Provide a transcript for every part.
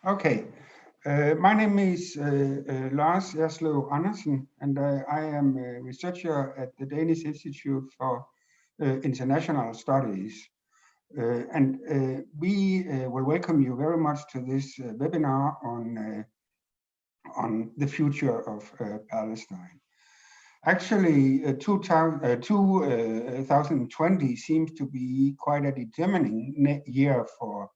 Okay, my name is Lars Erslev Andersen, and I am a researcher at the Danish Institute for International Studies. We will welcome you very much to this webinar on the future of Palestine. Actually, 2020 seems to be quite a determining year for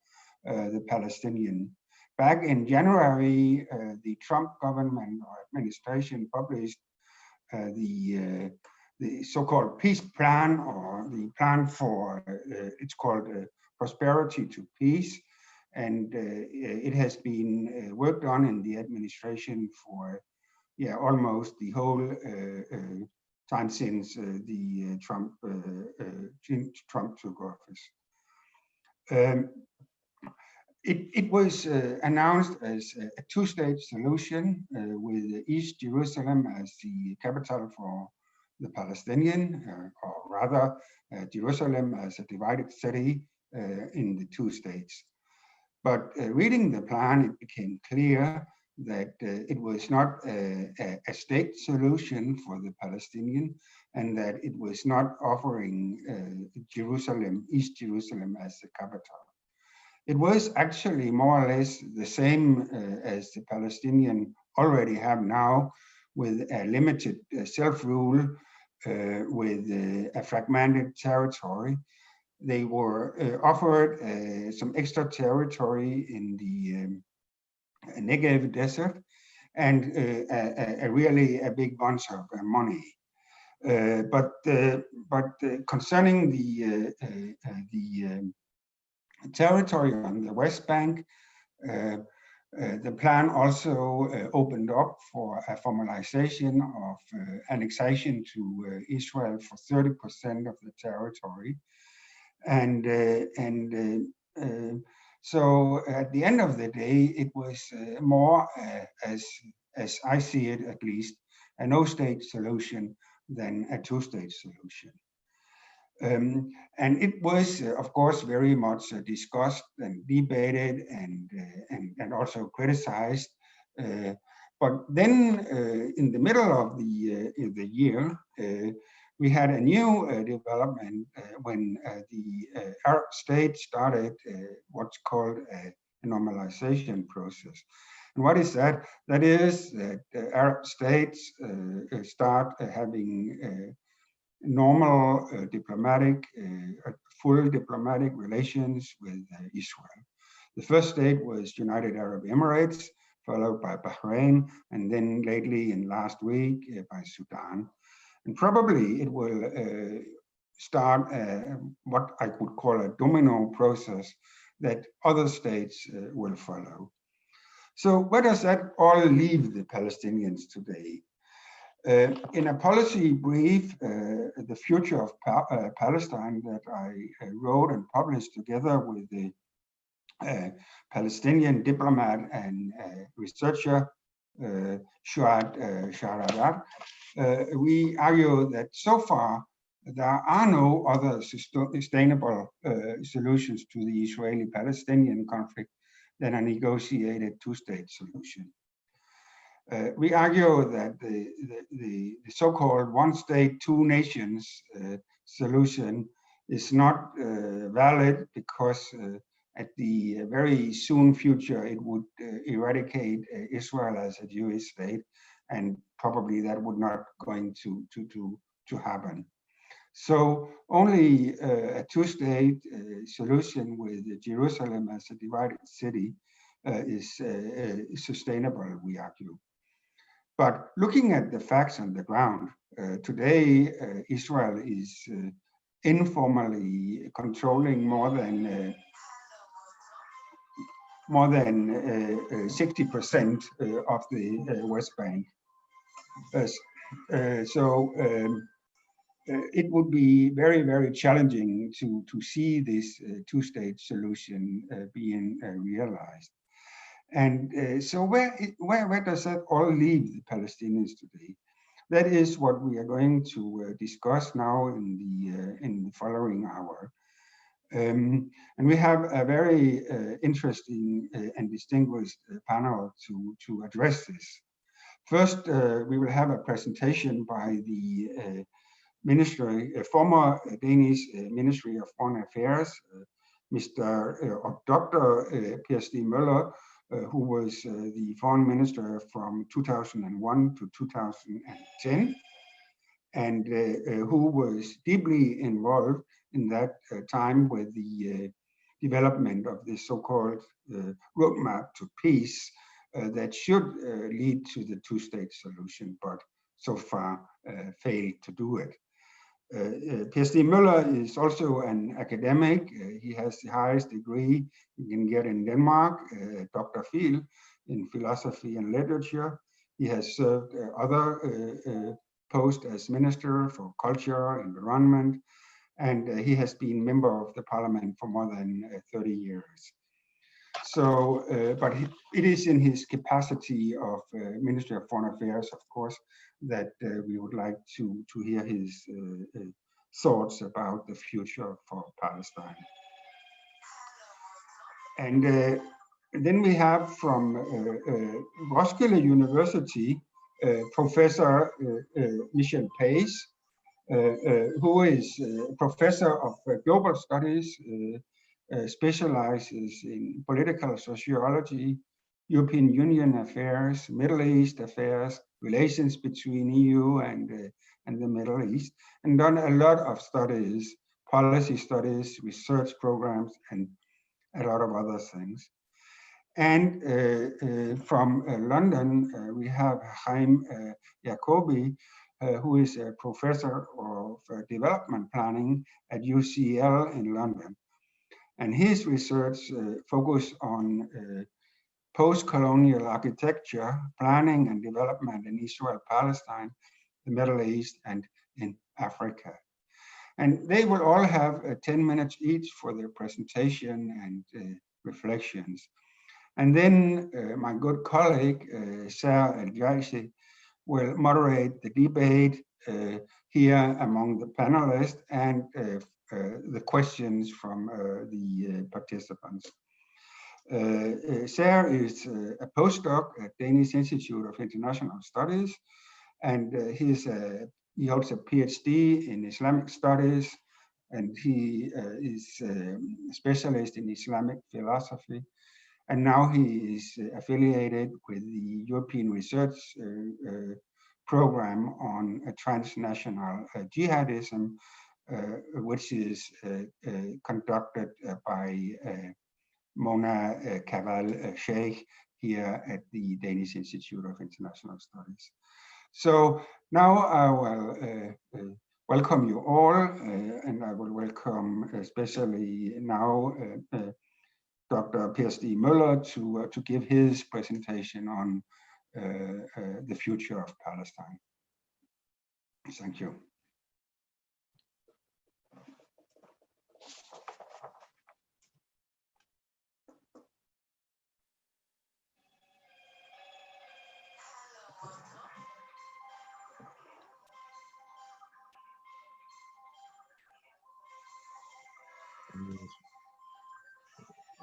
the Palestinian. Back in January, the Trump government or administration published the so-called peace plan, or the plan for, it's called prosperity to peace. And it has been worked on in the administration for almost the whole time since the Trump took office. It was announced as a two-state solution with East Jerusalem as the capital for the Palestinian, or rather Jerusalem as a divided city in the two states. But reading the plan, it became clear that it was not a state solution for the Palestinian, and that it was not offering East Jerusalem as the capital. It was actually more or less the same as the Palestinian already have now, with a limited self-rule, with a fragmented territory. They were offered some extra territory in the Negev desert, and really a big bunch of money. But concerning the territory on the West Bank, the plan also opened up for a formalization of annexation to Israel for 30% of the territory. So at the end of the day, it was more, as I see it at least, a no-state solution than a two-state solution. And it was, of course, very much discussed and debated and also criticized. But then in the middle of the year, we had a new development when the Arab states started what's called a normalization process. And what is that? That is that Arab states start having normal full diplomatic relations with Israel. The first state was United Arab Emirates, followed by Bahrain, and then lately in last week by Sudan. And probably it will start what I could call a domino process that other states will follow. So where does that all leave the Palestinians today? In a policy brief, the future of Palestine that I wrote and published together with the Palestinian diplomat and researcher Yuad Jaradat, we argue that so far there are no other sustainable solutions to the Israeli-Palestinian conflict than a negotiated two-state solution. We argue that the so-called one state, two nations solution is not valid because at the very soon future, it would eradicate Israel as a Jewish state, and probably that would not going to happen. So only a two-state solution with Jerusalem as a divided city is sustainable, we argue. But looking at the facts on the ground, today Israel is informally controlling more than 60% of the West Bank. It would be very, very challenging to see this two-state solution being realized. And so where does that all leave the Palestinians today? That is what we are going to discuss now in the following hour. And we have a very interesting and distinguished panel to address this. First, we will have a presentation by the former Danish Ministry of Foreign Affairs, Dr. Per Stig Møller, who was the foreign minister from 2001 to 2010, and who was deeply involved in that time with the development of this so-called roadmap to peace that should lead to the two-state solution, but so far failed to do it. Per Stig Møller is also an academic. He has the highest degree you can get in Denmark, Dr. Phil, in philosophy and literature. He has served other posts as Minister for Culture, Environment, and he has been member of the parliament for more than 30 years. So, but it is in his capacity of Ministry of Foreign Affairs, of course, that we would like to hear his thoughts about the future for Palestine. And then we have from Roskilde University, Professor Michel Pace, who is professor of global studies, specializes in political sociology, European Union affairs, Middle East affairs, relations between EU and the Middle East, and done a lot of studies, policy studies, research programs, and a lot of other things. And from London, we have Chaim Jacobi, who is a professor of development planning at UCL in London. And his research focus on post-colonial architecture, planning and development in Israel, Palestine, the Middle East, and in Africa. And they will all have 10 minutes each for their presentation and reflections. And then my good colleague, Sir El-Jaichi, will moderate the debate here among the panelists and the questions from the participants. Sir is a postdoc at Danish Institute of International Studies, and he holds a PhD in Islamic studies, and he is a specialist in Islamic philosophy. And now he is affiliated with the European Research Program on transnational jihadism, which is conducted by Mona Kaval Sheikh here at the Danish Institute of International Studies. So now I will welcome you all, and I will welcome especially now Dr. Per Stig Møller to give his presentation on the future of Palestine. Thank you.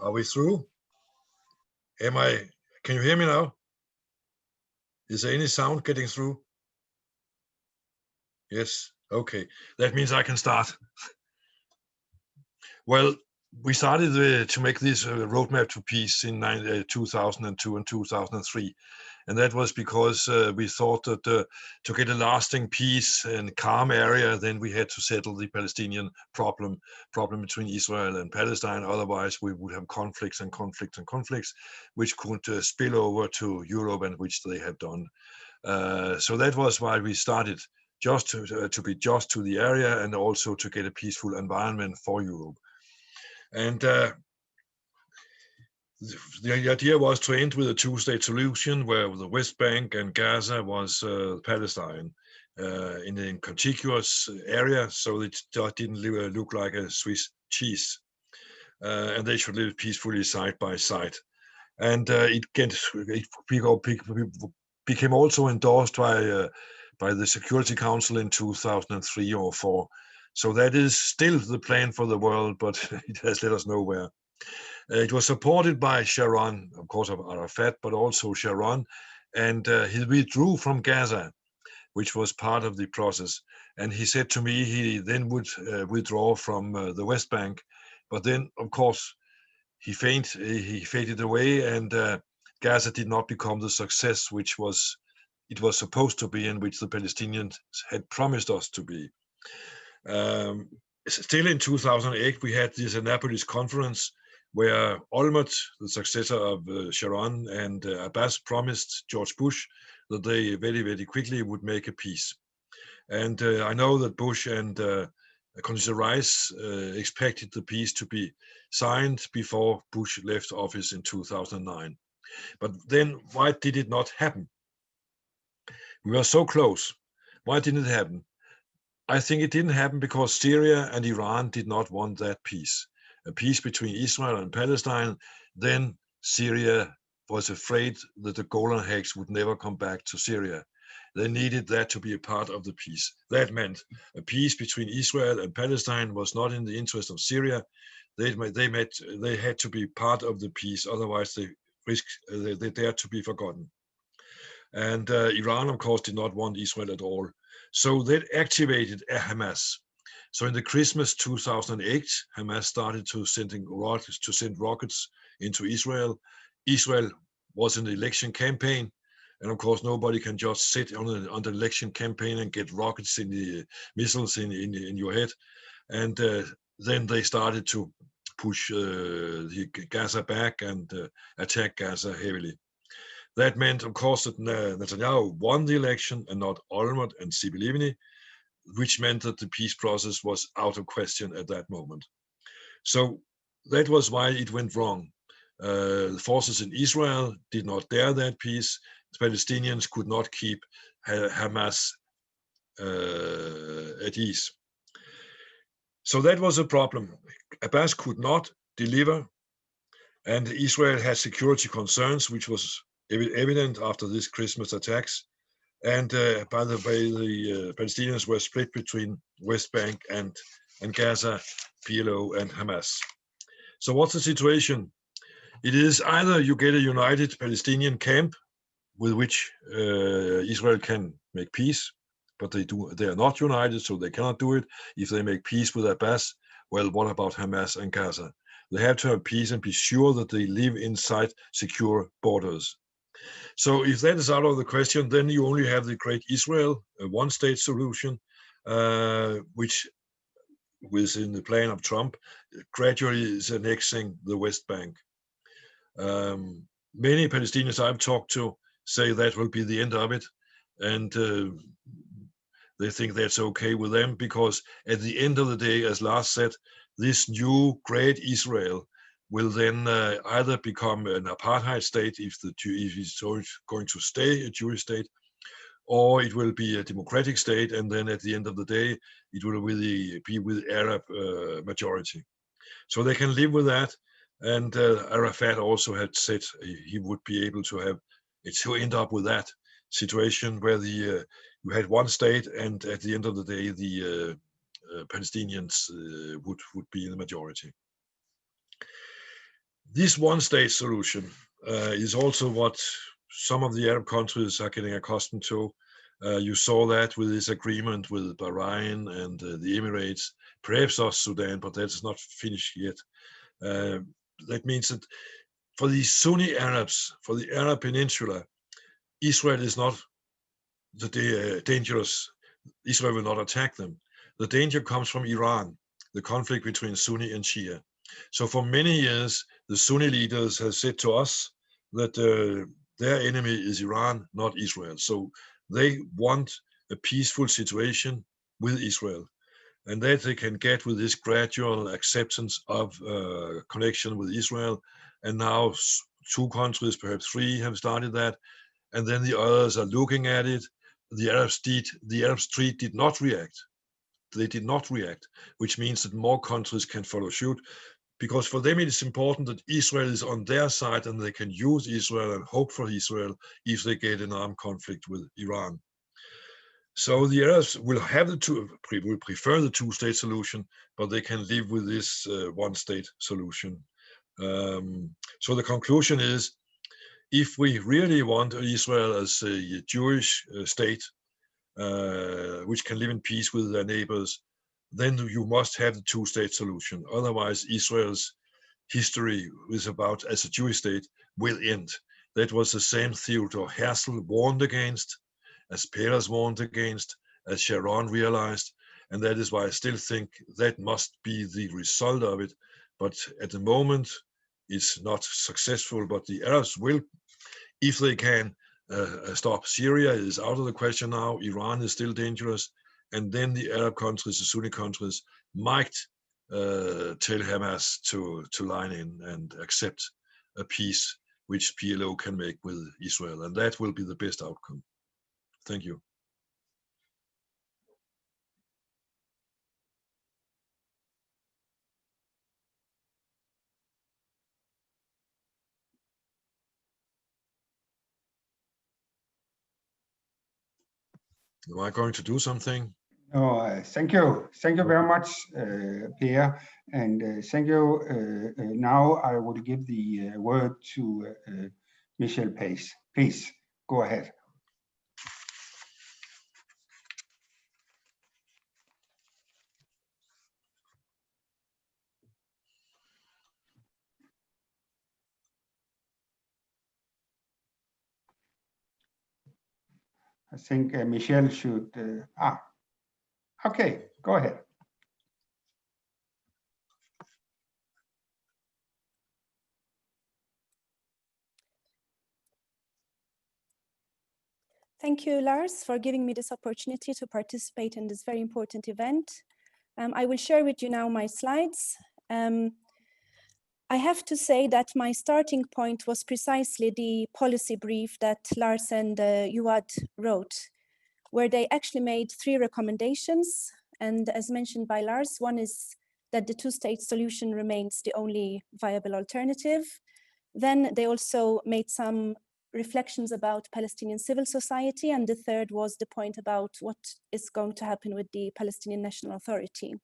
Are we through? Can you hear me now? Is there any sound getting through? Yes, okay. That means I can start. Well, we started to make this roadmap to peace in 2002 and 2003. And that was because we thought that to get a lasting peace and calm area, then we had to settle the Palestinian problem between Israel and Palestine. Otherwise, we would have conflicts and conflicts and conflicts, which could spill over to Europe, and which they have done. So that was why we started, just to be just to the area, and also to get a peaceful environment for Europe. And the idea was to end with a two-state solution where the West Bank and Gaza was Palestine in a contiguous area, so it didn't look like a Swiss cheese. And they should live peacefully side by side. And it became also endorsed by the Security Council in 2003 or 4. So that is still the plan for the world, but it has led us nowhere. It was supported by Sharon, of course, of Arafat, but also Sharon, and he withdrew from Gaza, which was part of the process. And he said to me he then would withdraw from the West Bank, but then, of course, he faded away, and Gaza did not become the success which it was supposed to be, and which the Palestinians had promised us to be. Still in 2008, we had this Annapolis conference where Olmert, the successor of Sharon, and Abbas promised George Bush that they very, very quickly would make a peace. And I know that Bush and Condoleezza Rice expected the peace to be signed before Bush left office in 2009. But then why did it not happen? We were so close. Why didn't it happen? I think it didn't happen because Syria and Iran did not want that peace. A peace between Israel and Palestine. Then Syria was afraid that the Golan Heights would never come back to Syria. They needed that to be a part of the peace. That meant a peace between Israel and Palestine was not in the interest of Syria. They had to be part of the peace, otherwise they dared to be forgotten. And Iran, of course, did not want Israel at all. So that activated Hamas. So in the Christmas 2008, Hamas started to send rockets into Israel. Israel was in the election campaign. And of course, nobody can just sit on the election campaign and get rockets in the missiles in your head. And then they started to push the Gaza back and attack Gaza heavily. That meant, of course, that Netanyahu won the election and not Olmert and Tzipi Livni, which meant that the peace process was out of question at that moment. So that was why it went wrong. The forces in Israel did not dare that peace. The Palestinians could not keep Hamas at ease. So that was a problem. Abbas could not deliver, and Israel had security concerns, which was evident after this Christmas attacks. And by the way, the Palestinians were split between West Bank and Gaza, PLO and Hamas. So what's the situation? It is either you get a united Palestinian camp with which Israel can make peace, but they are not united, so they cannot do it. If they make peace with Abbas, well, what about Hamas and Gaza? They have to have peace and be sure that they live inside secure borders. So if that is out of the question, then you only have the Great Israel, a one-state solution, which within the plan of Trump, gradually is annexing the West Bank. Many Palestinians I've talked to say that will be the end of it, and they think that's okay with them, because at the end of the day, as Lars said, this new Great Israel will then either become an apartheid state if it's going to stay a Jewish state, or it will be a democratic state, and then at the end of the day, it will really be with Arab majority. So they can live with that. And Arafat also had said he would be able to have it to end up with that situation where you had one state, and at the end of the day, the Palestinians would be in the majority. This one-state solution is also what some of the Arab countries are getting accustomed to. You saw that with this agreement with Bahrain and the Emirates, perhaps South Sudan, but that's not finished yet. That means that for the Sunni Arabs, for the Arab Peninsula, Israel is not dangerous. Israel will not attack them. The danger comes from Iran, the conflict between Sunni and Shia. So for many years, the Sunni leaders have said to us that their enemy is Iran, not Israel. So they want a peaceful situation with Israel, and that they can get with this gradual acceptance of connection with Israel. And now 2 countries, perhaps 3, have started that, and then the others are looking at it. The Arab Street did not react. They did not react, which means that more countries can follow suit, because for them it is important that Israel is on their side and they can use Israel and hope for Israel if they get an armed conflict with Iran. So the Arabs will have will prefer the two-state solution, but they can live with this one-state solution. So the conclusion is, if we really want Israel as a Jewish state, which can live in peace with their neighbors, then you must have the two-state solution. Otherwise, Israel's history is about as a Jewish state will end. That was the same Theodor Herzl warned against, as Peres warned against, as Sharon realized, and that is why I still think that must be the result of it. But at the moment, it's not successful, but the Arabs will, if they can, stop. Syria is out of the question now. Iran is still dangerous. And then the Arab countries, the Sunni countries, might tell Hamas to line in and accept a peace which PLO can make with Israel. And that will be the best outcome. Thank you. Am I going to do something? No, thank you. Thank you very much, Per. And thank you. Now I will give the word to Michelle Pace. Please, go ahead. I think Michelle should, okay, go ahead. Thank you, Lars, for giving me this opportunity to participate in this very important event. I will share with you now my slides. I have to say that my starting point was precisely the policy brief that Lars and Yuad wrote, where they actually made 3 recommendations. And as mentioned by Lars, one is that the two-state solution remains the only viable alternative. Then they also made some reflections about Palestinian civil society. And the third was the point about what is going to happen with the Palestinian National Authority.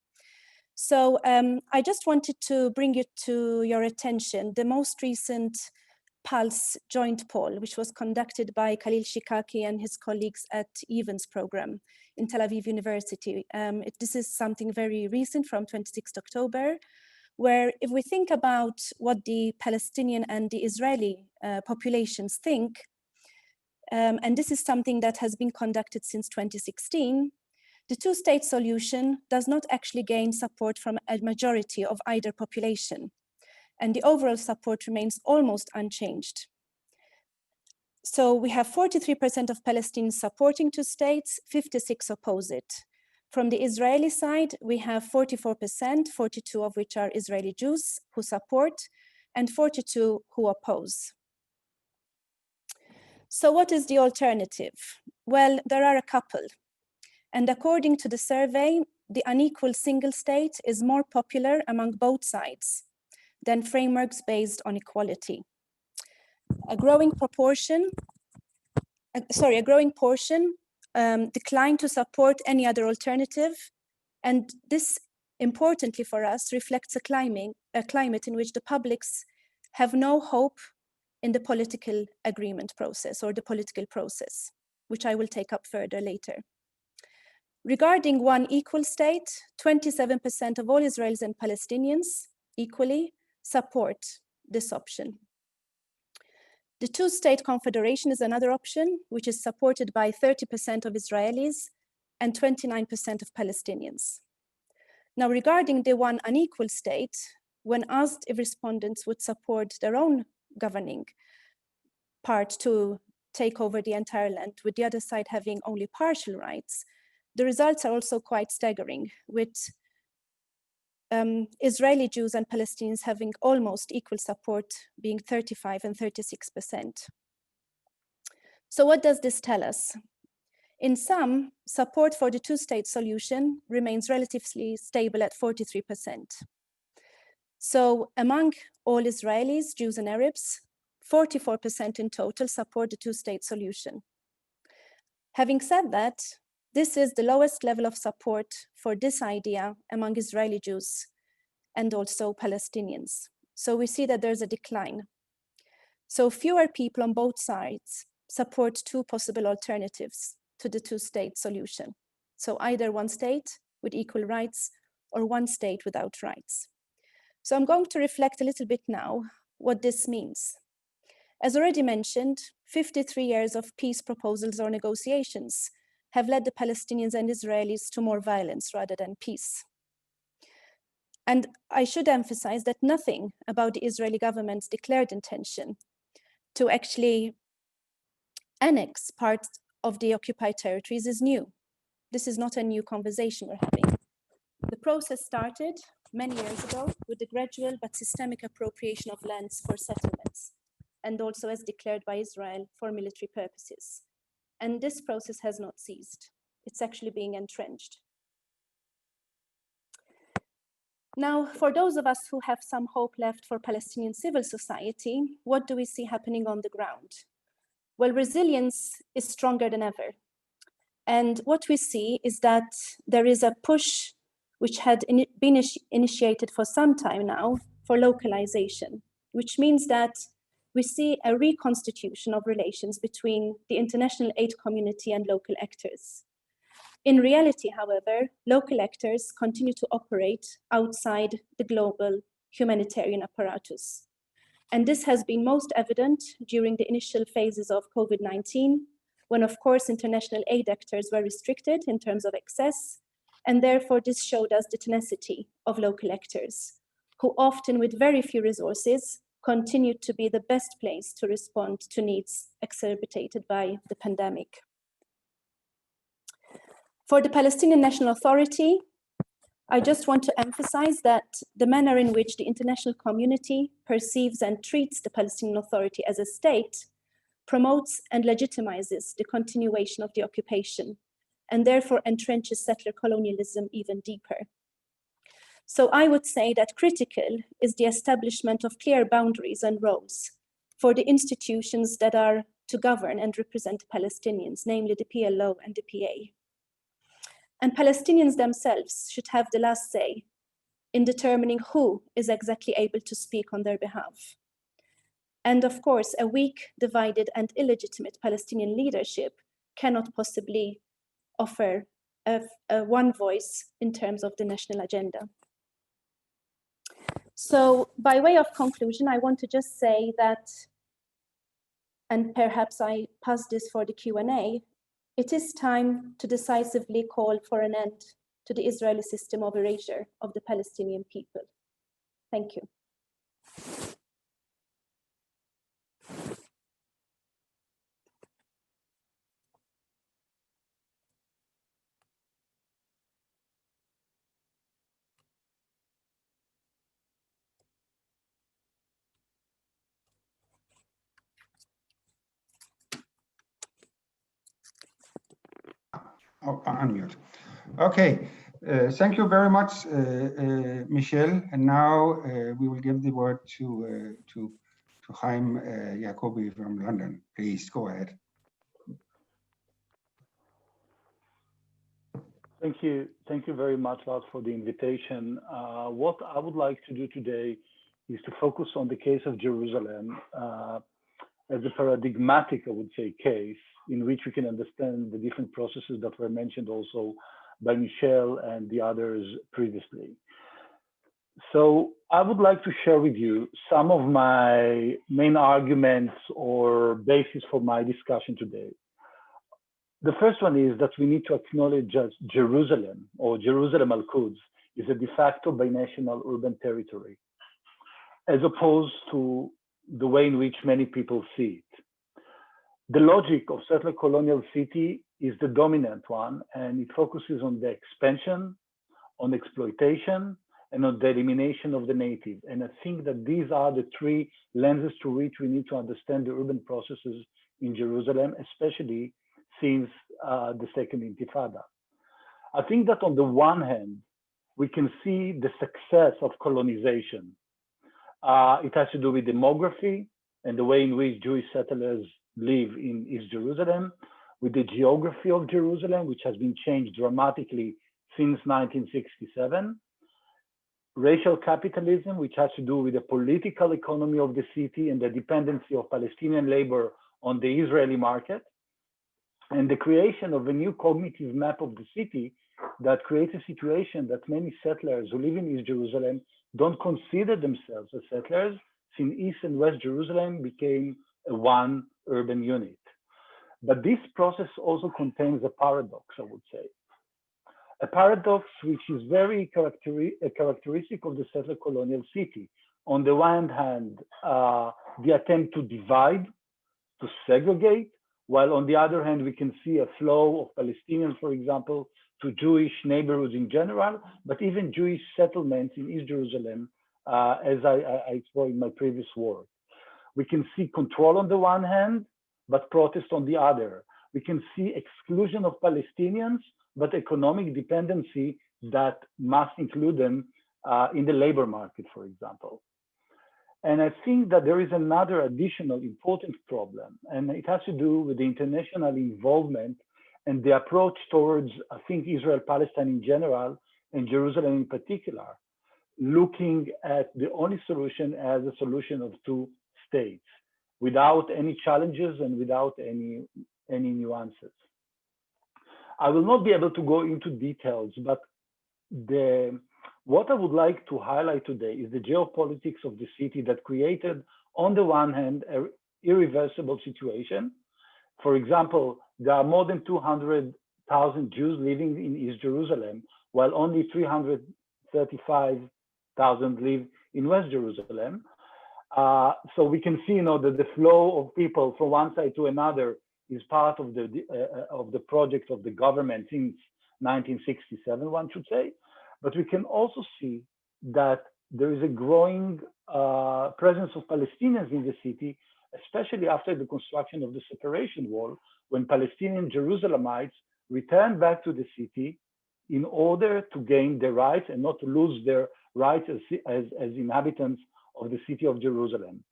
So I just wanted to bring it to your attention the most recent Pulse joint poll, which was conducted by Khalil Shikaki and his colleagues at Evans program in Tel Aviv University. This is something very recent from 26th October, where if we think about what the Palestinian and the Israeli populations think, and this is something that has been conducted since 2016, the two-state solution does not actually gain support from a majority of either population, and the overall support remains almost unchanged. So we have 43% of Palestinians supporting two states, 56% oppose it. From the Israeli side, we have 44%, 42 of which are Israeli Jews who support, and 42 who oppose. So what is the alternative? Well, there are a couple. And according to the survey, the unequal single state is more popular among both sides than frameworks based on equality. A growing portion declined to support any other alternative. And this, importantly for us, reflects a climate in which the publics have no hope in the political agreement process or the political process, which I will take up further later. Regarding one equal state, 27% of all Israelis and Palestinians equally support this option. The two-state confederation is another option, which is supported by 30% of Israelis and 29% of Palestinians. Now, regarding the one unequal state, when asked if respondents would support their own governing part to take over the entire land, with the other side having only partial rights, the results are also quite staggering, with Israeli Jews and Palestinians having almost equal support, being 35% and 36%. So what does this tell us? In sum, support for the two-state solution remains relatively stable at 43%. So among all Israelis, Jews and Arabs, 44% in total support the two-state solution. Having said that, this is the lowest level of support for this idea among Israeli Jews and also Palestinians. So we see that there's a decline. So fewer people on both sides support two possible alternatives to the two-state solution. So either one state with equal rights or one state without rights. So I'm going to reflect a little bit now what this means. As already mentioned, 53 years of peace proposals or negotiations have led the Palestinians and Israelis to more violence rather than peace. And I should emphasize that nothing about the Israeli government's declared intention to actually annex parts of the occupied territories is new. This is not a new conversation we're having. The process started many years ago with the gradual but systemic appropriation of lands for settlements, and also as declared by Israel for military purposes. And this process has not ceased. It's actually being entrenched. Now, for those of us who have some hope left for Palestinian civil society, what do we see happening on the ground? Well, resilience is stronger than ever. And what we see is that there is a push which had been initiated for some time now for localization, which means that we see a reconstitution of relations between the international aid community and local actors. In reality, however, local actors continue to operate outside the global humanitarian apparatus. And this has been most evident during the initial phases of COVID-19, when of course international aid actors were restricted in terms of access, and therefore this showed us the tenacity of local actors, who often with very few resources continued to be the best place to respond to needs exacerbated by the pandemic. For the Palestinian National Authority, I just want to emphasize that the manner in which the international community perceives and treats the Palestinian Authority as a state promotes and legitimizes the continuation of the occupation, and therefore entrenches settler colonialism even deeper. So I would say that critical is the establishment of clear boundaries and roles for the institutions that are to govern and represent Palestinians, namely the PLO and the PA. And Palestinians themselves should have the last say in determining who is exactly able to speak on their behalf. And of course, a weak, divided, and illegitimate Palestinian leadership cannot possibly offer a one voice in terms of the national agenda. So by way of conclusion, I want to just say that, and perhaps I pass this for the Q&A, it is time to decisively call for an end to the Israeli system of erasure of the Palestinian people. Thank you. Oh, unmute. Okay, thank you very much, Michelle. And now we will give the word to Chaim Jacobi from London. Please go ahead. Thank you very much, Lars, for the invitation. What I would like to do today is to focus on the case of Jerusalem as a paradigmatic, I would say, case in which we can understand the different processes that were mentioned also by Michelle and the others previously. So I would like to share with you some of my main arguments or basis for my discussion today. The first one is that we need to acknowledge that Jerusalem, or Jerusalem Al-Quds, is a de facto binational urban territory, as opposed to the way in which many people see it. The logic of settler colonial city is the dominant one, and it focuses on the expansion, on exploitation, and on the elimination of the native. And I think that these are the three lenses through which we need to understand the urban processes in Jerusalem, especially since the Second Intifada. I think that on the one hand, we can see the success of colonization. It has to do with demography and the way in which Jewish settlers live in East Jerusalem, with the geography of Jerusalem, which has been changed dramatically since 1967, racial capitalism, which has to do with the political economy of the city and the dependency of Palestinian labor on the Israeli market, and the creation of a new cognitive map of the city that creates a situation that many settlers who live in East Jerusalem don't consider themselves as settlers, since East and West Jerusalem became a one urban unit. But this process also contains a paradox, I would say. A paradox which is very characteristic of the settler colonial city. On the one hand, the attempt to divide, to segregate, while on the other hand, we can see a flow of Palestinians, for example, to Jewish neighborhoods in general, but even Jewish settlements in East Jerusalem, as I explored in my previous work. We can see control on the one hand, but protest on the other. We can see exclusion of Palestinians, but economic dependency that must include them in the labor market, for example. And I think that there is another additional important problem, and it has to do with the international involvement and the approach towards, I think, Israel-Palestine in general, and Jerusalem in particular, looking at the only solution as a solution of two states, without any challenges and without any nuances. I will not be able to go into details, but what I would like to highlight today is the geopolitics of the city that created, on the one hand, an irreversible situation. For example, there are more than 200,000 Jews living in East Jerusalem, while only 335,000 live in West Jerusalem. So we can see, that the flow of people from one side to another is part of the project of the government since 1967, one should say. But we can also see that there is a growing presence of Palestinians in the city, especially after the construction of the separation wall, when Palestinian Jerusalemites returned back to the city in order to gain their rights and not to lose their rights as inhabitants of the city of Jerusalem.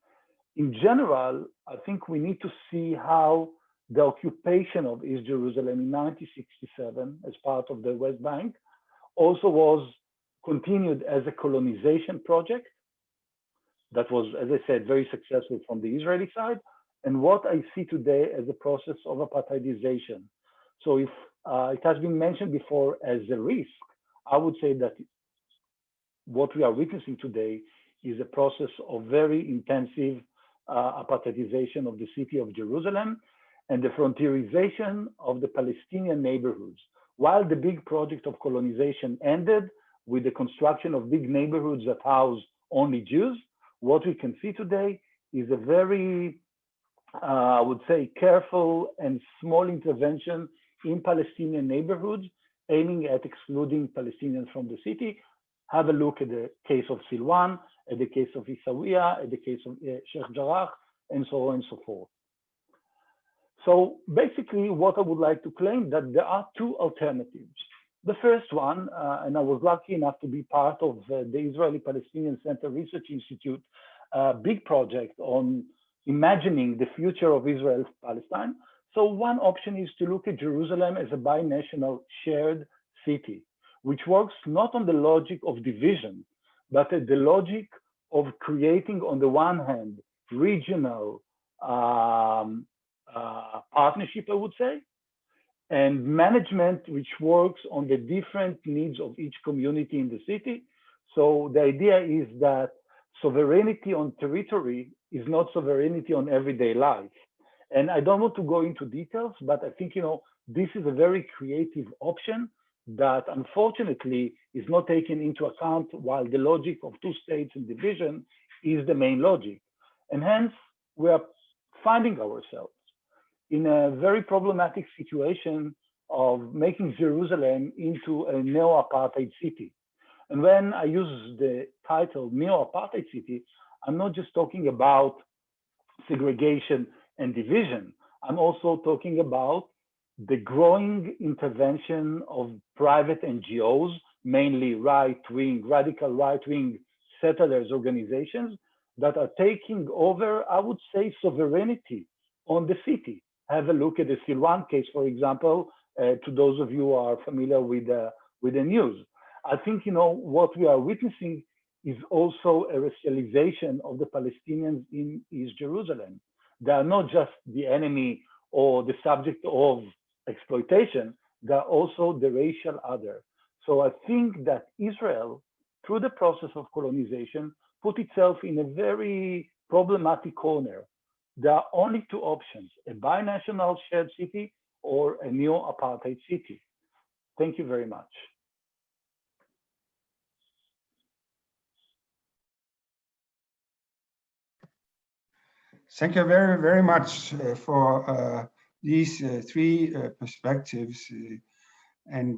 In general, I think we need to see how the occupation of East Jerusalem in 1967 as part of the West Bank also was continued as a colonization project that was, as I said, very successful from the Israeli side, and what I see today as a process of apartheidization. So if it has been mentioned before as a risk, I would say that what we are witnessing today is a process of very intensive apartheidization of the city of Jerusalem and the frontierization of the Palestinian neighborhoods. While the big project of colonization ended with the construction of big neighborhoods that house only Jews, what we can see today is a very, I would say, careful and small intervention in Palestinian neighborhoods, aiming at excluding Palestinians from the city. Have a look at the case of Silwan, at the case of Isawiya, at the case of Sheikh Jarrah, and so on and so forth. So basically, what I would like to claim that there are two alternatives. The first one, and I was lucky enough to be part of the Israeli-Palestinian Center Research Institute big project on imagining the future of Israel-Palestine. So one option is to look at Jerusalem as a binational shared city, which works not on the logic of division, but at the logic of creating, on the one hand, regional partnership, I would say, and management which works on the different needs of each community in the city. So the idea is that sovereignty on territory is not sovereignty on everyday life. And I don't want to go into details, but I think, this is a very creative option that unfortunately is not taken into account while the logic of two states and division is the main logic. And hence, we are finding ourselves in a very problematic situation of making Jerusalem into a neo-apartheid city. And when I use the title neo-apartheid city, I'm not just talking about segregation and division. I'm also talking about the growing intervention of private NGOs, mainly right-wing, radical right-wing settlers organizations that are taking over, I would say, sovereignty on the city. have a look at the Silwan case, for example, to those of you who are familiar with the news. I think, what we are witnessing is also a racialization of the Palestinians in East Jerusalem. They are not just the enemy or the subject of exploitation, they are also the racial other. So I think that Israel, through the process of colonization, put itself in a very problematic corner. There are only two options, a binational shared city or a neo-apartheid city. Thank you very much. Thank you very, very much for these three perspectives. And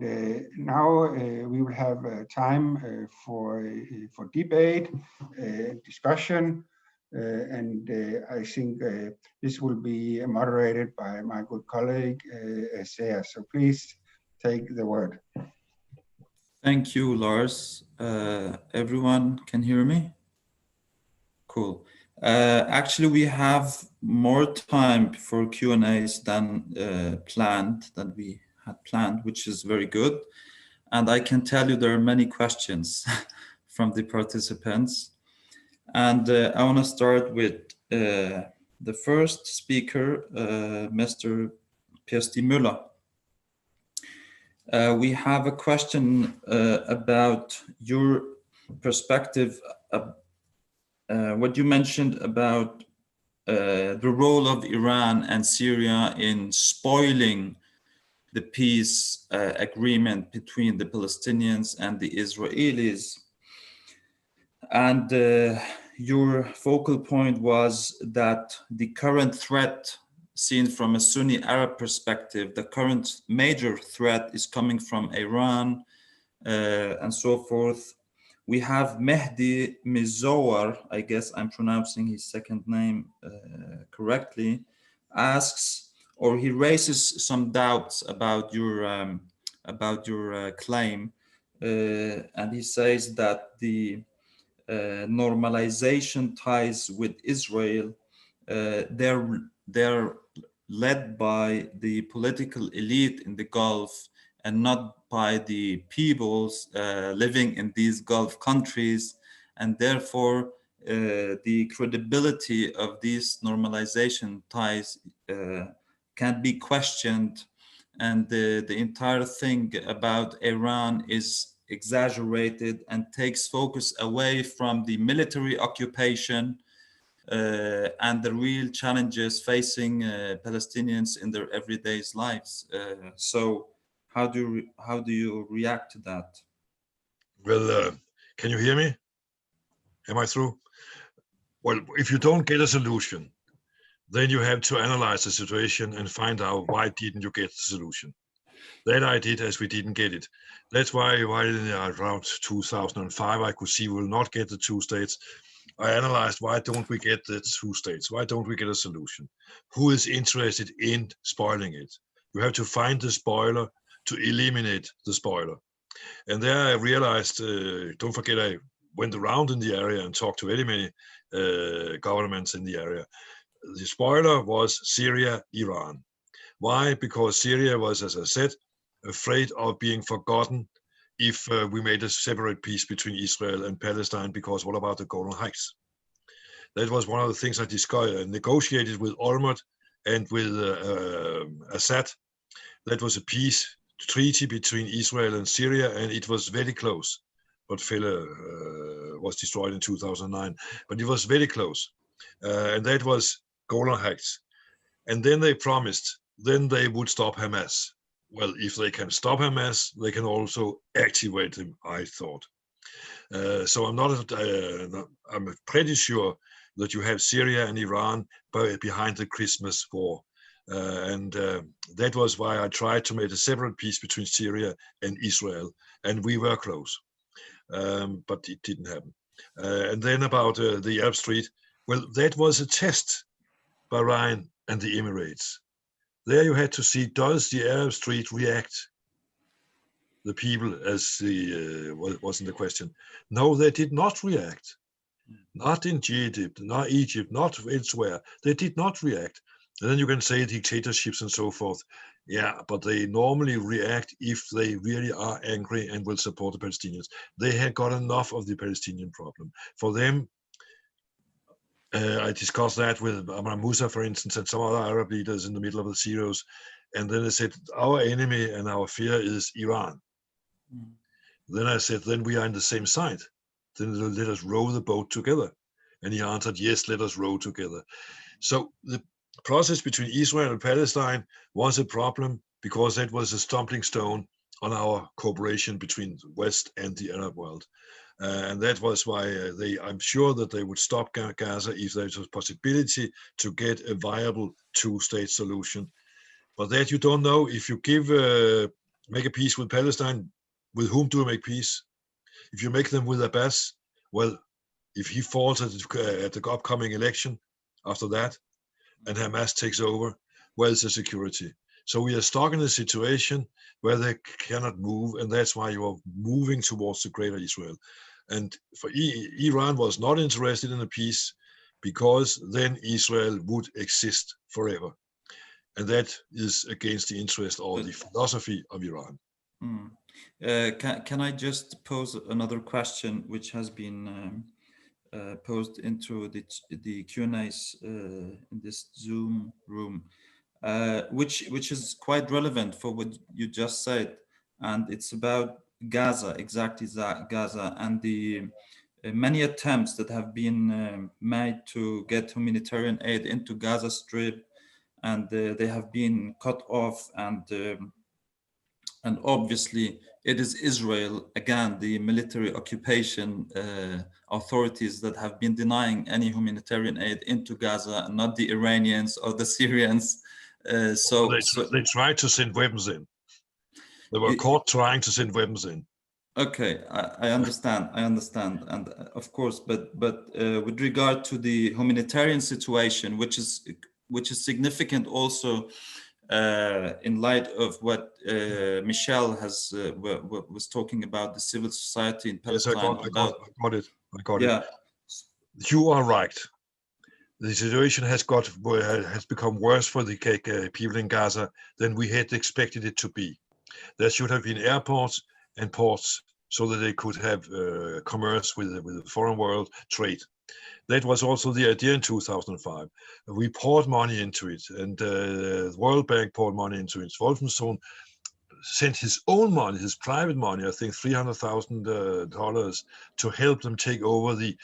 now we will have time for debate, discussion, and I think this will be moderated by my good colleague, Seah. So please take the word. Thank you, Lars. Everyone can hear me? Cool. Actually, we have more time for Q&As than we had planned, which is very good. And I can tell you there are many questions from the participants. And I want to start with the first speaker, Mr. Persti Müller. We have a question about your perspective, what you mentioned about the role of Iran and Syria in spoiling the peace agreement between the Palestinians and the Israelis. And your focal point was that the current threat, seen from a Sunni Arab perspective, the current major threat is coming from Iran and so forth. We have Mehdi Mizowar, I guess I'm pronouncing his second name correctly, asks, or he raises some doubts about your claim, and he says that the normalization ties with Israel, they're led by the political elite in the Gulf and not by the peoples living in these Gulf countries, and therefore the credibility of these normalization ties can be questioned, and the entire thing about Iran is exaggerated and takes focus away from the military occupation and the real challenges facing Palestinians in their everyday lives. So how do you react to that? Well, can you hear me? Am I through? Well, if you don't get a solution, then you have to analyze the situation and find out why didn't you get the solution. That I did, as we didn't get it. That's why around 2005, I could see we will not get the two states. I analyzed, why don't we get the two states? Why don't we get a solution? Who is interested in spoiling it? You have to find the spoiler to eliminate the spoiler. And there I realized, don't forget, I went around in the area and talked to very many governments in the area. The spoiler was Syria, Iran. Why? Because Syria was, as I said, afraid of being forgotten if we made a separate peace between Israel and Palestine, because what about the Golan Heights? That was one of the things I negotiated with Olmert and with Assad. That was a peace treaty between Israel and Syria, and it was very close, but was destroyed in 2009. But it was very close, and that was Golan Heights. And then they promised, then they would stop Hamas. Well, if they can stop Hamas, they can also activate them, I thought. So I'm pretty sure that you have Syria and Iran behind the Christmas war. And that was why I tried to make a separate peace between Syria and Israel, and we were close, but it didn't happen. And then about the Arab Street, well, that was a test, Bahrain and the Emirates. There you had to see, does the Arab Street react? The people, as wasn't the question. No, they did not react. Not in Egypt, not elsewhere. They did not react. And then you can say dictatorships and so forth. Yeah, but they normally react if they really are angry and will support the Palestinians. They had got enough of the Palestinian problem. For them, I discussed that with Amr Musa, for instance, and some other Arab leaders in the middle of the zeros. And then I said, our enemy and our fear is Iran. Mm. Then I said, then we are in the same side. Then let us row the boat together. And he answered, yes, let us row together. So the process between Israel and Palestine was a problem because that was a stumbling stone on our cooperation between the West and the Arab world. And that was why I'm sure that they would stop Gaza if there was a possibility to get a viable two-state solution. But that you don't know. If you make a peace with Palestine, with whom do you make peace? If you make them with Abbas, well, if he falls at the upcoming election after that, and Hamas takes over, well, it's the security. So we are stuck in a situation where they cannot move, and that's why you are moving towards the greater Israel. And for Iran was not interested in a peace because then Israel would exist forever. And that is against the interest or the philosophy of Iran. Can I just pose another question, which has been posed into the Q&As in this Zoom room, which is quite relevant for what you just said, and it's about Gaza, exactly Gaza, and the many attempts that have been made to get humanitarian aid into Gaza Strip, and they have been cut off, and obviously it is Israel, again, the military occupation authorities that have been denying any humanitarian aid into Gaza, not the Iranians or the Syrians. They tried to send weapons in. They were caught trying to send weapons in. Okay, I understand, and of course, but with regard to the humanitarian situation, which is significant also in light of what Michel was talking about, the civil society in Palestine. Yes, I got it. Yeah. You are right. The situation has become worse for the people in Gaza than we had expected it to be. There should have been airports and ports so that they could have commerce with the foreign world, trade. That was also the idea in 2005. We poured money into it, and the World Bank poured money into it. Wolfensohn sent his own money, his private money, I think $300,000, to help them take over the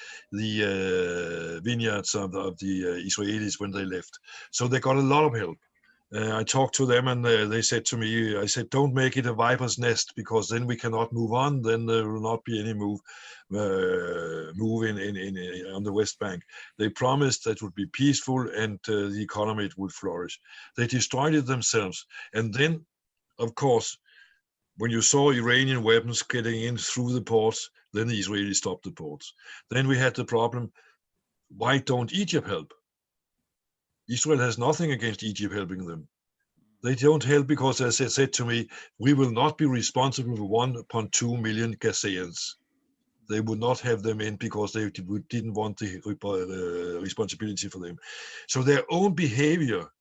vineyards of the Israelis when they left. So they got a lot of help. I talked to them, and they said to me, I said, don't make it a viper's nest, because then we cannot move on. Then there will not be any move on the West Bank. They promised that it would be peaceful and the economy would flourish. They destroyed it themselves. And then, of course, when you saw Iranian weapons getting in through the ports, then the Israelis stopped the ports. Then we had the problem, why don't Egypt help? Israel has nothing against Egypt helping them. They don't help because, as they said to me, we will not be responsible for 1.2 million Gazaans. They would not have them in because they didn't want the responsibility for them. So their own behavior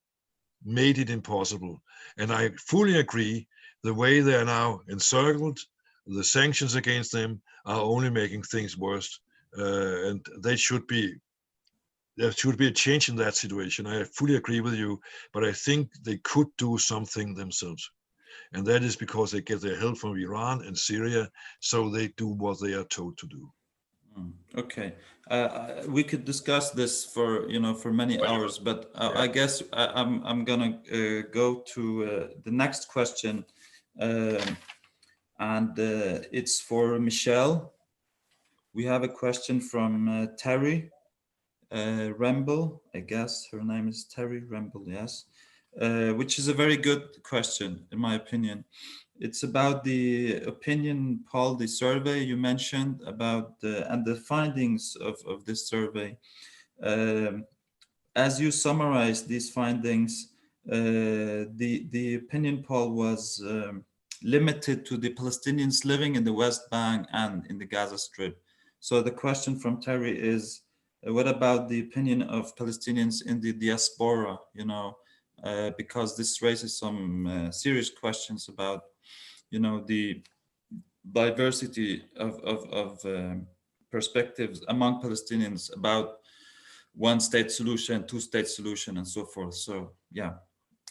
made it impossible. And I fully agree, the way they are now encircled, the sanctions against them are only making things worse. And there should be a change in that situation. I fully agree with you, but I think they could do something themselves. And that is because they get their help from Iran and Syria, so they do what they are told to do. Okay, we could discuss this for many hours, but I guess I'm gonna go to the next question, and it's for Michel. We have a question from Terry Remble. I guess her name is Terry Remble. Yes, which is a very good question in my opinion. It's about the opinion poll, the survey you mentioned about and the findings of this survey. As you summarize these findings, the opinion poll was limited to the Palestinians living in the West Bank and in the Gaza Strip. So the question from Terry is, what about the opinion of Palestinians in the diaspora, because this raises some serious questions about, the diversity of perspectives among Palestinians about one-state solution, two-state solution, and so forth. So, yeah.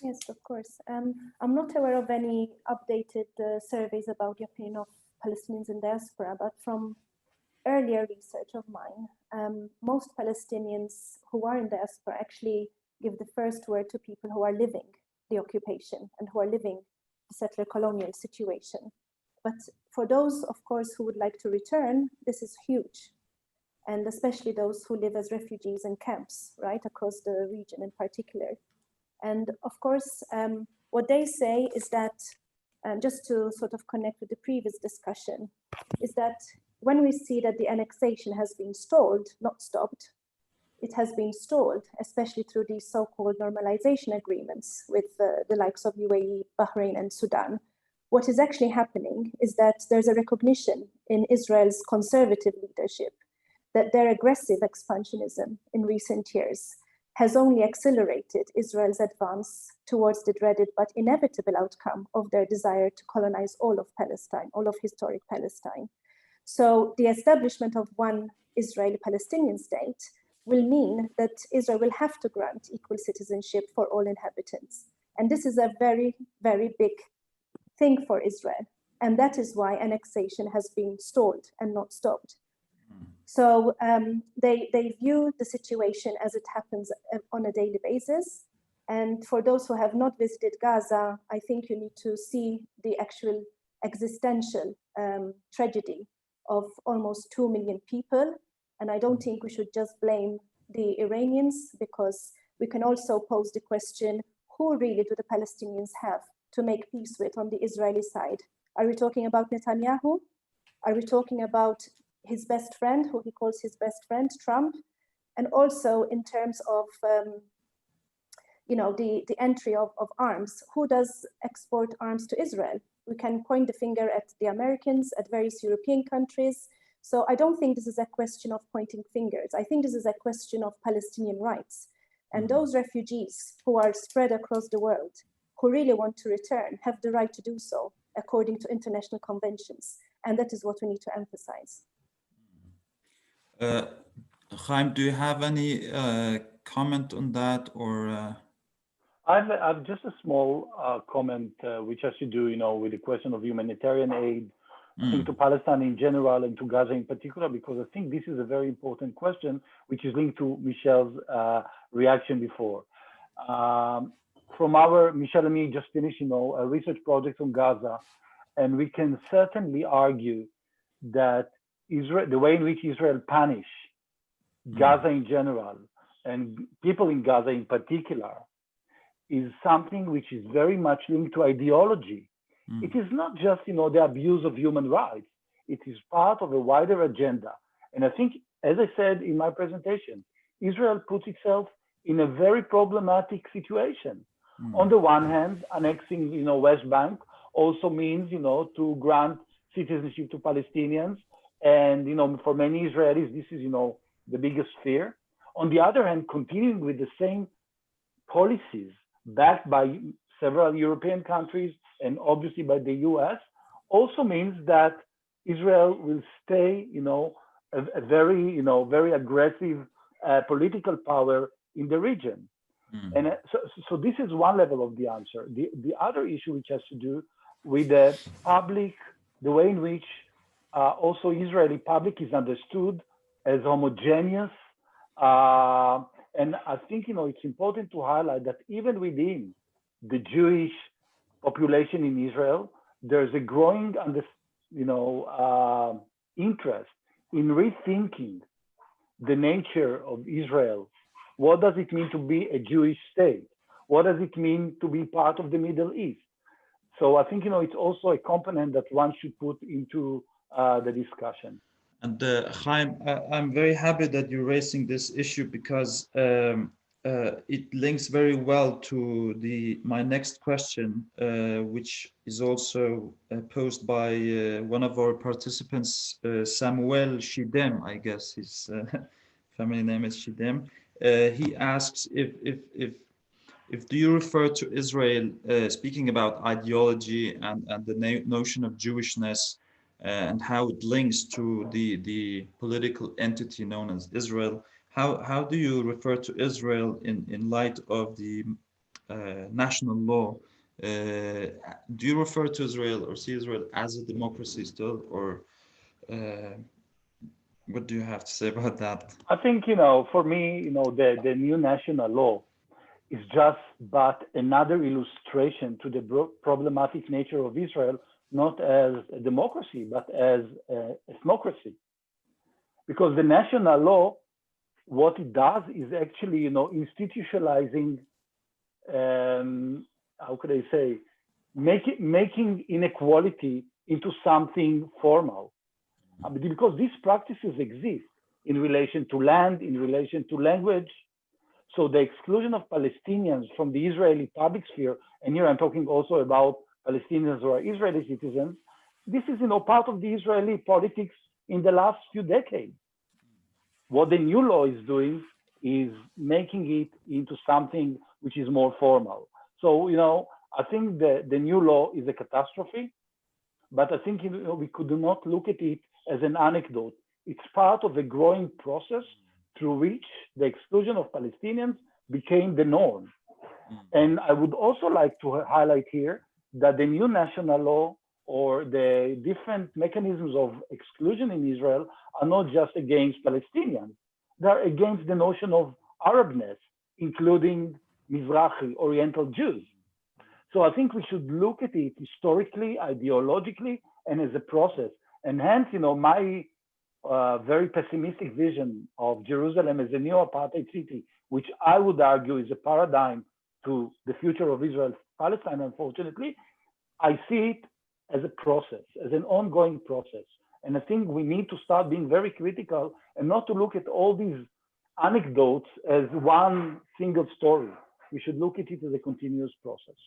Yes, of course. I'm not aware of any updated surveys about the opinion of Palestinians in diaspora, but from earlier research of mine, most Palestinians who are in diaspora actually give the first word to people who are living the occupation and who are living the settler colonial situation. But for those, of course, who would like to return, this is huge. And especially those who live as refugees in camps, right, across the region in particular. And of course, what they say is that, just to sort of connect with the previous discussion, is that when we see that the annexation has been stalled, not stopped, it has been stalled, especially through these so-called normalization agreements with the likes of UAE, Bahrain, and Sudan. What is actually happening is that there's a recognition in Israel's conservative leadership that their aggressive expansionism in recent years has only accelerated Israel's advance towards the dreaded but inevitable outcome of their desire to colonize all of Palestine, all of historic Palestine. So the establishment of one Israeli-Palestinian state will mean that Israel will have to grant equal citizenship for all inhabitants. And this is a very, very big thing for Israel. And that is why annexation has been stalled and not stopped. So they view the situation as it happens on a daily basis. And for those who have not visited Gaza, I think you need to see the actual existential tragedy of almost 2 million people. And I don't think we should just blame the Iranians, because we can also pose the question, who really do the Palestinians have to make peace with on the Israeli side? Are we talking about Netanyahu? Are we talking about his best friend, who he calls his best friend, Trump? And also in terms of the entry of arms, who does export arms to Israel? We can point the finger at the Americans, at various European countries. So I don't think this is a question of pointing fingers. I think this is a question of Palestinian rights. And those refugees who are spread across the world, who really want to return, have the right to do so according to international conventions. And that is what we need to emphasize. Chaim, do you have any comment on that, or? I've just a small comment, which has to do, with the question of humanitarian aid, I think to Palestine in general and to Gaza in particular, because I think this is a very important question, which is linked to Michelle's reaction before. Michelle and me just finished, a research project on Gaza, and we can certainly argue that the way in which Israel punish Gaza in general and people in Gaza in particular is something which is very much linked to ideology. It is not just, the abuse of human rights. It is part of a wider agenda. And I think, as I said in my presentation, Israel puts itself in a very problematic situation. On the one hand, annexing, West Bank also means, to grant citizenship to Palestinians. And, for many Israelis, this is, the biggest fear. On the other hand, continuing with the same policies backed by several European countries and obviously by the US also means that Israel will stay, a very, very aggressive political power in the region. And so this is one level of the answer. The other issue, which has to do with the public, the way in which also Israeli public is understood as homogeneous. And I think, it's important to highlight that even within the Jewish population in Israel, there's a growing, interest in rethinking the nature of Israel. What does it mean to be a Jewish state? What does it mean to be part of the Middle East? So I think, it's also a component that one should put into the discussion. And Chaim, I'm very happy that you're raising this issue, because it links very well to my next question, which is also posed by one of our participants, Samuel Shidem, I guess his family name is Shidem. He asks if do you refer to Israel, speaking about ideology and the notion of Jewishness and how it links to the political entity known as Israel, how do you refer to Israel in light of the national law? Do you refer to Israel or see Israel as a democracy still, or what do you have to say about that? I think, for me, the new national law is just but another illustration to the problematic nature of Israel, not as a democracy, but as a ethnocracy. Because the national law, what it does is actually, institutionalizing, how could I say, making inequality into something formal. Because these practices exist in relation to land, in relation to language. So the exclusion of Palestinians from the Israeli public sphere, and here I'm talking also about Palestinians who are Israeli citizens, this is part of the Israeli politics in the last few decades. What the new law is doing is making it into something which is more formal. So, I think the new law is a catastrophe, but I think we could not look at it as an anecdote. It's part of a growing process through which the exclusion of Palestinians became the norm. And I would also like to highlight here that the new national law or the different mechanisms of exclusion in Israel are not just against Palestinians. They're against the notion of Arabness, including Mizrahi, Oriental Jews. So I think we should look at it historically, ideologically, and as a process. And hence, my very pessimistic vision of Jerusalem as a new apartheid city, which I would argue is a paradigm to the future of Israel-Palestine, unfortunately, I see it as a process, as an ongoing process. And I think we need to start being very critical and not to look at all these anecdotes as one single story. We should look at it as a continuous process.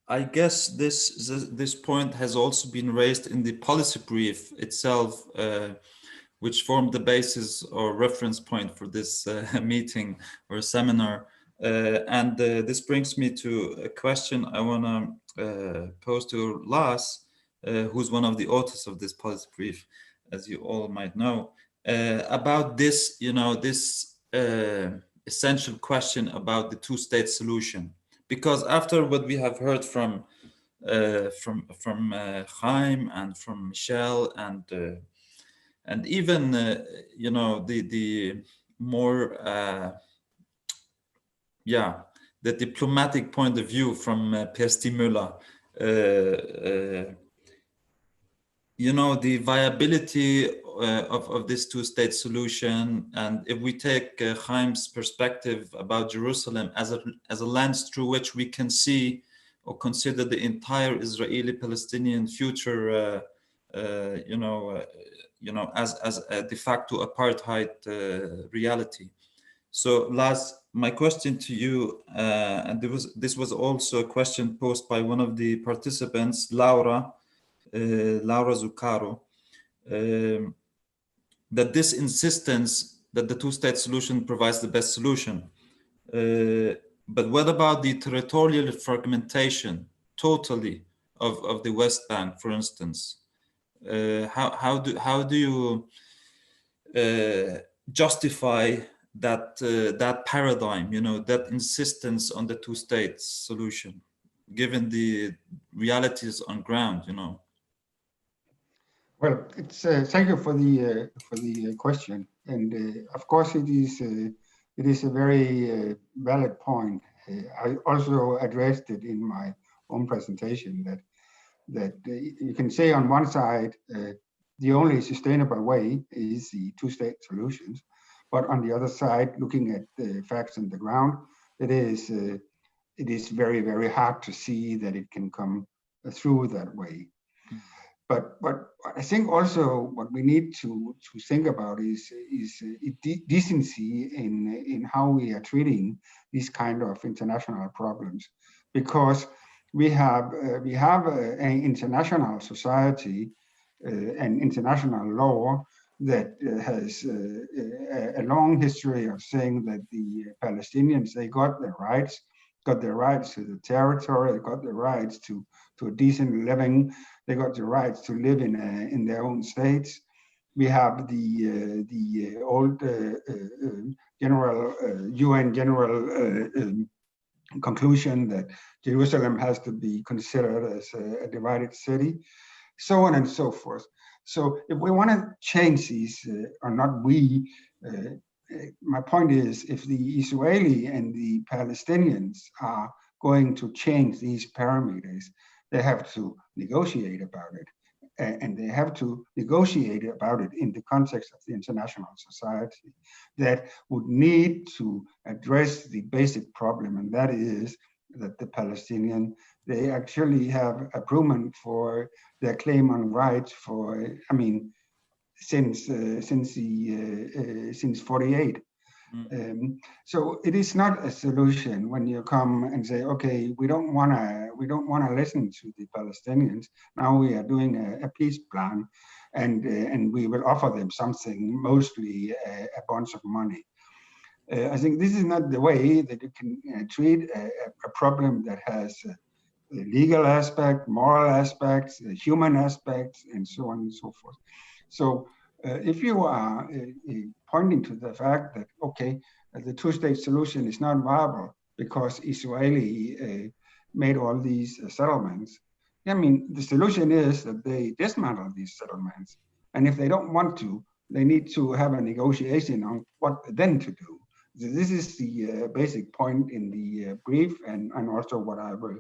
I guess this point has also been raised in the policy brief itself, which formed the basis or reference point for this meeting or seminar. And this brings me to a question I want to pose to Lars, who's one of the authors of this policy brief, as you all might know, about this, this essential question about the two-state solution. Because after what we have heard from Chaim and from Michel and even the more the diplomatic point of view from P.S.T. Müller, the viability of this two-state solution, and if we take Chaim's perspective about Jerusalem as a lens through which we can see or consider the entire Israeli-Palestinian future, as a de facto apartheid reality. So, Lars, my question to you, and this was also a question posed by one of the participants, Laura Zuccaro, that this insistence that the two-state solution provides the best solution. But what about the territorial fragmentation totally of the West Bank, for instance? How do you justify that paradigm, that insistence on the two-state solution, given the realities on ground, Well, it's thank you for the question, and of course it is a very valid point. I also addressed it in my own presentation that you can say on one side the only sustainable way is the two-state solutions, but on the other side, looking at the facts on the ground, it is very, very hard to see that it can come through that way. But I think also what we need to think about is decency in how we are treating these kind of international problems, because we have an international society and international law that has a long history of saying that the Palestinians, they got their rights to the territory, they got the rights to a decent living, they got the rights to live in their own states. We have the old UN general conclusion that Jerusalem has to be considered as a divided city, so on and so forth. So if we want to change these, or not we, my point is, if the Israeli and the Palestinians are going to change these parameters, they have to negotiate about it. And they have to negotiate about it in the context of the international society that would need to address the basic problem, and that is that the Palestinian, they actually have a proven for their claim on rights for, I mean, since 48. So it is not a solution when you come and say, okay, we don't want to listen to the Palestinians. Now we are doing a peace plan, and we will offer them something, mostly a bunch of money. I think this is not the way that you can treat a problem that has a legal aspect, moral aspects, human aspects, and so on and so forth. So if you are pointing to the fact that, okay, the two-state solution is not viable because Israeli made all these settlements, I mean, the solution is that they dismantle these settlements. And if they don't want to, they need to have a negotiation on what then to do. This is the basic point in the brief, and also what I will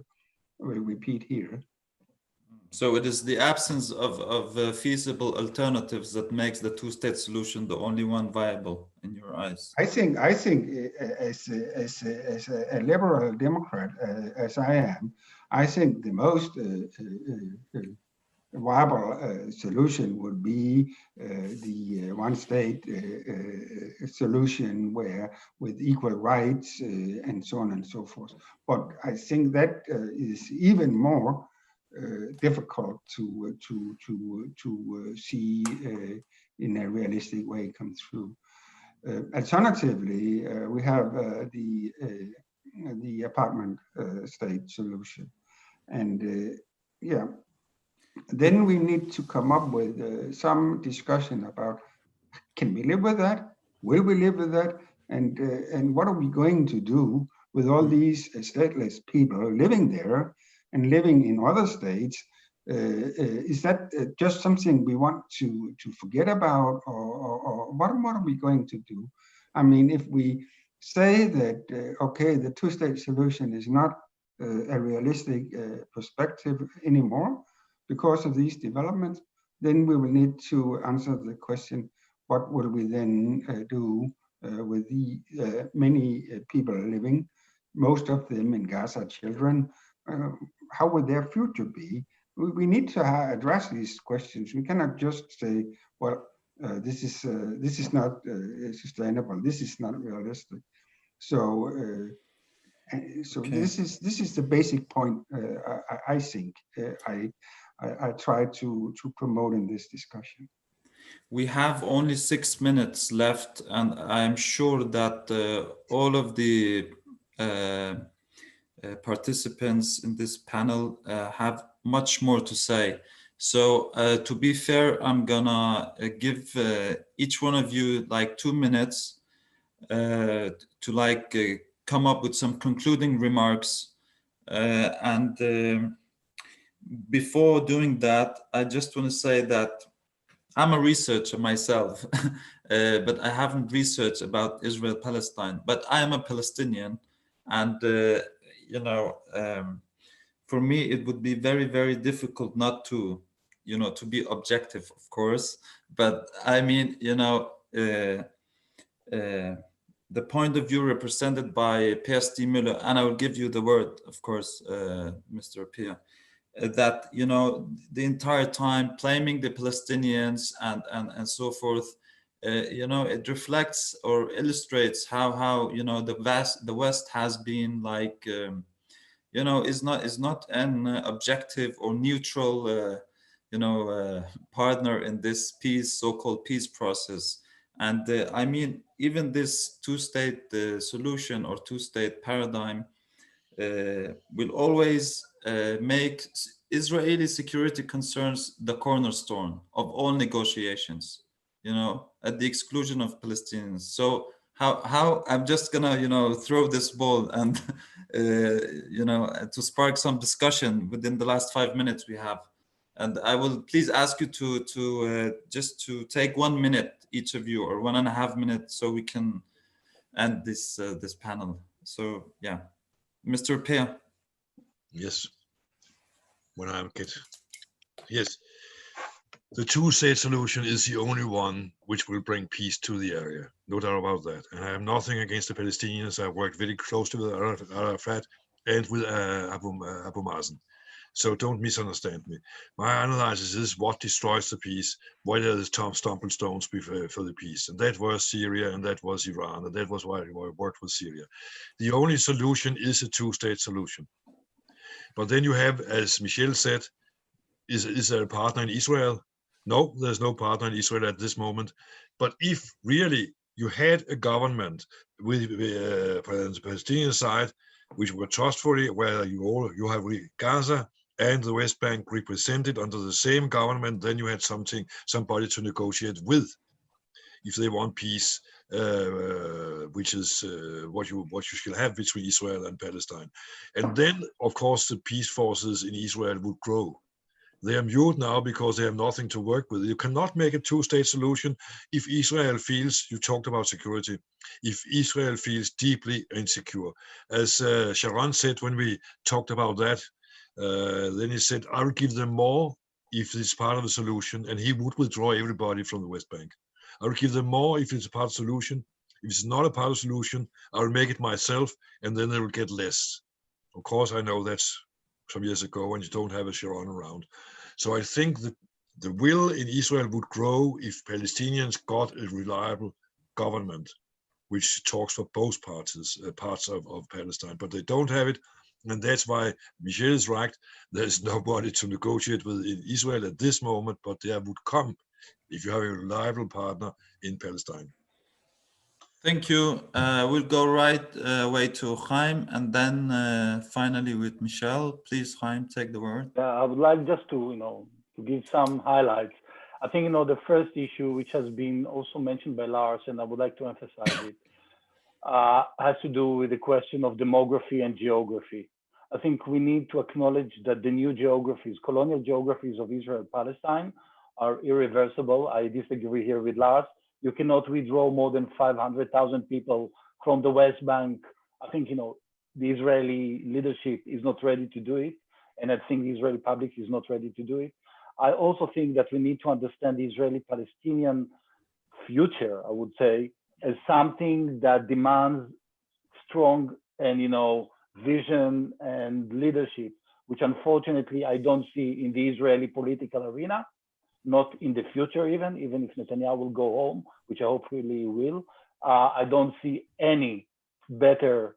repeat here. So it is the absence of feasible alternatives that makes the two-state solution the only one viable in your eyes. I think as a liberal Democrat, as I am, I think the most viable solution would be the one-state solution, where with equal rights and so on and so forth. But I think that is even more difficult to see in a realistic way come through. Alternatively, we have the apartment state solution, and yeah, then we need to come up with some discussion about, can we live with that? Will we live with that? And what are we going to do with all these stateless people living there and living in other states? Is that just something we want to forget about, or what are we going to do? I mean, if we say that, okay, the two-state solution is not a realistic perspective anymore because of these developments, then we will need to answer the question, what will we then do with the many people living, most of them in Gaza, children? How would their future be? We need to address these questions. We cannot just say, well, this is not sustainable. This is not realistic. So, okay. This is the basic point. I think I try to promote in this discussion. We have only 6 minutes left, and I'm sure that all of the participants in this panel have much more to say. So to be fair, I'm gonna give each one of you like 2 minutes to like come up with some concluding remarks. Before doing that, I just want to say that I'm a researcher myself, but I haven't researched about Israel-Palestine, but I am a Palestinian, and you know, for me, it would be very, very difficult not to, you know, to be objective, of course. But I mean, you know, the point of view represented by P.S. Müller, and I will give you the word, of course, Mr. Pia, that, you know, the entire time blaming the Palestinians and so forth, you know, it reflects or illustrates how you know, the West has been like, you know, is not an objective or neutral partner in this so-called peace process. And I mean, even this two-state solution or two-state paradigm will always make Israeli security concerns the cornerstone of all negotiations, at the exclusion of Palestinians. So how I'm just gonna, throw this ball and, to spark some discussion within the last 5 minutes we have. And I will please ask you to just to take 1 minute, each of you, or 1.5 minutes, so we can end this panel. So yeah, Mr. Peer. Yes, when I'm kid. Yes, the two-state solution is the only one which will bring peace to the area. No doubt about that. And I have nothing against the Palestinians. I've worked very closely with Arafat and with Abu Mazen. So don't misunderstand me. My analysis is what destroys the peace, what are the stumbling stones for the peace. And that was Syria, and that was Iran, and that was why I worked with Syria. The only solution is a two-state solution. But then you have, as Michel said, is there a partner in Israel? No, there's no partner in Israel at this moment. But if really you had a government with the Palestinian side, which were trustworthy, where you have Gaza and the West Bank represented under the same government, then you had somebody to negotiate with, if they want peace, which is what you should have between Israel and Palestine. And then, of course, the peace forces in Israel would grow. They are mute now because they have nothing to work with. You cannot make a two-state solution if Israel feels, you talked about security, if Israel feels deeply insecure. As Sharon said when we talked about that, then he said, I'll give them more if it's part of the solution, and he would withdraw everybody from the West Bank. I'll give them more if it's a part of the solution. If it's not a part of the solution, I'll make it myself, and then they will get less. Of course, I know that's some years ago, and you don't have a Sharon around. So I think that the will in Israel would grow if Palestinians got a reliable government, which talks for both parts of Palestine, but they don't have it. And that's why Michel is right. There's nobody to negotiate with in Israel at this moment, but there would come if you have a reliable partner in Palestine. Thank you. We'll go right away to Chaim, and then finally with Michel. Please, Chaim, take the word. I would like just to, to give some highlights. I think, the first issue, which has been also mentioned by Lars, and I would like to emphasize it, has to do with the question of demography and geography. I think we need to acknowledge that the new geographies, colonial geographies of Israel and Palestine, are irreversible. I disagree here with Lars. You cannot withdraw more than 500,000 people from the West Bank. I think, the Israeli leadership is not ready to do it. And I think the Israeli public is not ready to do it. I also think that we need to understand the Israeli-Palestinian future, I would say, as something that demands strong and, vision and leadership, which unfortunately I don't see in the Israeli political arena. Not in the future, even if Netanyahu will go home, which I hopefully will. I don't see any better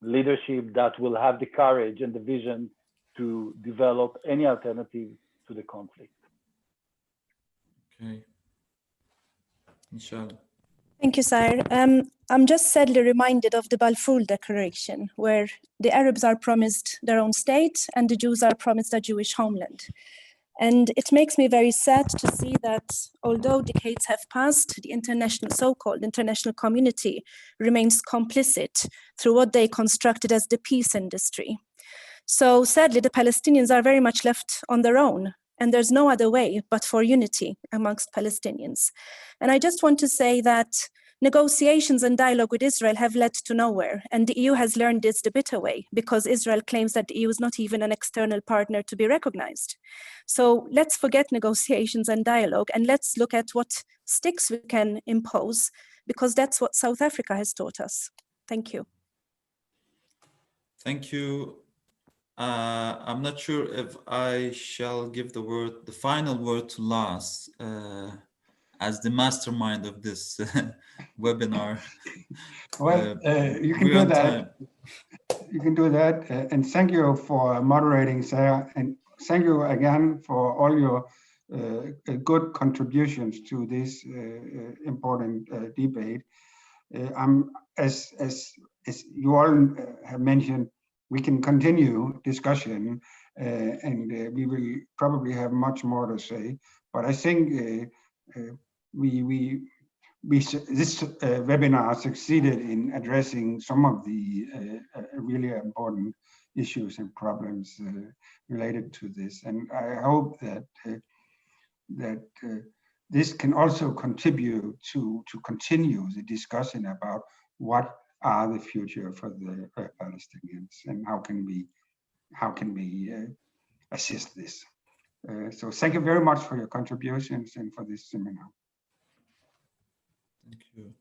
leadership that will have the courage and the vision to develop any alternative to the conflict. Okay. Michel. Thank you, Sire. I'm just sadly reminded of the Balfour Declaration, where the Arabs are promised their own state and the Jews are promised a Jewish homeland. And it makes me very sad to see that although decades have passed, the so-called international community remains complicit through what they constructed as the peace industry. So sadly, the Palestinians are very much left on their own, and there's no other way but for unity amongst Palestinians. And I just want to say that negotiations and dialogue with Israel have led to nowhere, and the EU has learned this the bitter way, because Israel claims that the EU is not even an external partner to be recognized. So let's forget negotiations and dialogue, and let's look at what sticks we can impose, because that's what South Africa has taught us. Thank you. Thank you. I'm not sure if I shall give the final word to Lars, as the mastermind of this webinar. Well, you can do that. You can do that. And thank you for moderating, Sarah. And thank you again for all your good contributions to this important debate. As you all have mentioned, we can continue discussion, and we will probably have much more to say. But I think this webinar succeeded in addressing some of the really important issues and problems related to this. And I hope that this can also contribute to continue the discussion about what are the future for the Palestinians and how can we assist this. So thank you very much for your contributions and for this seminar. Thank you.